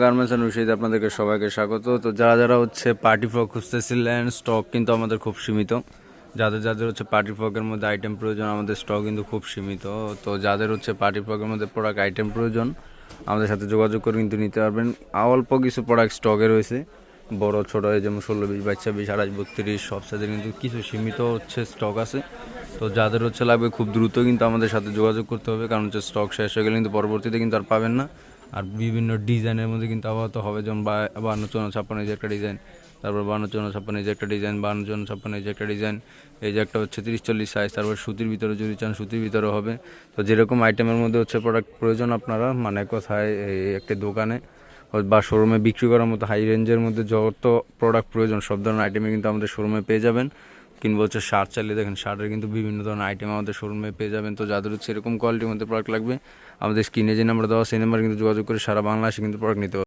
Garments and Rashid আপনাদেরকে সবাইকে স্বাগত। তো যারা যারা হচ্ছে পার্টি ফ্রক খুঁজতেছিলেন, স্টক কিন্তু আমাদের খুব সীমিত। যাদের যাদের হচ্ছে পার্টি ফ্রকের মধ্যে আইটেম প্রয়োজন, আমাদের স্টক কিন্তু খুব সীমিত। তো যাদের হচ্ছে পার্টি ফ্রকের মধ্যে প্রোডাক্ট আইটেম প্রয়োজন, আমাদের সাথে যোগাযোগ করে কিন্তু নিতে পারবেন। অল্প কিছু প্রোডাক্ট স্টকে রয়েছে, বড় ছোট, যেমন 16, 20, 22, 26, 28, 32 সব সাইজের কিন্তু কিছু সীমিত হচ্ছে স্টক আছে। তো যাদের হচ্ছে লাগবে খুব দ্রুত কিন্তু আমাদের সাথে যোগাযোগ করতে হবে, কারণ হচ্ছে স্টক শেষ হয়ে গেলে কিন্তু পরবর্তীতে কিন্তু আর পাবেন না। আর বিভিন্ন ডিজাইনের মধ্যে কিন্তু আপাতত হবে, যেমন 52, 54 এই যে একটা ডিজাইন, তারপর 52, 54 এই যে একটা ডিজাইন, 52, 54 এই যে একটা ডিজাইন, এই যে একটা হচ্ছে 30, 40 সাইজ, তারপর সুতির ভিতরে যদি চান সুতির ভিতরে হবে। তো যেরকম আইটেমের মধ্যে হচ্ছে প্রোডাক্ট প্রয়োজন আপনারা মানে কোথায় এই একটি দোকানে বা শোরুমে বিক্রি করার মতো হাই রেঞ্জের মধ্যে যত প্রোডাক্ট প্রয়োজন সব ধরনের আইটেমে কিন্তু আমাদের শোরুমে পেয়ে যাবেন। কিংবা হচ্ছে শার্ট চালিয়ে দেখেন, শার্টের কিন্তু বিভিন্ন ধরনের আইটেম আমাদের শোরুমে পেয়ে যাবেন। তো যাদের হচ্ছে এরকম কোয়ালিটির মধ্যে প্রোডাক্ট লাগবে, আমাদের স্ক্রিনে যে নাম্বার দেওয়া সেই নাম্বার কিন্তু যোগাযোগ করে সারা বাংলাদেশে কিন্তু প্রোডাক্ট নিতে হবে।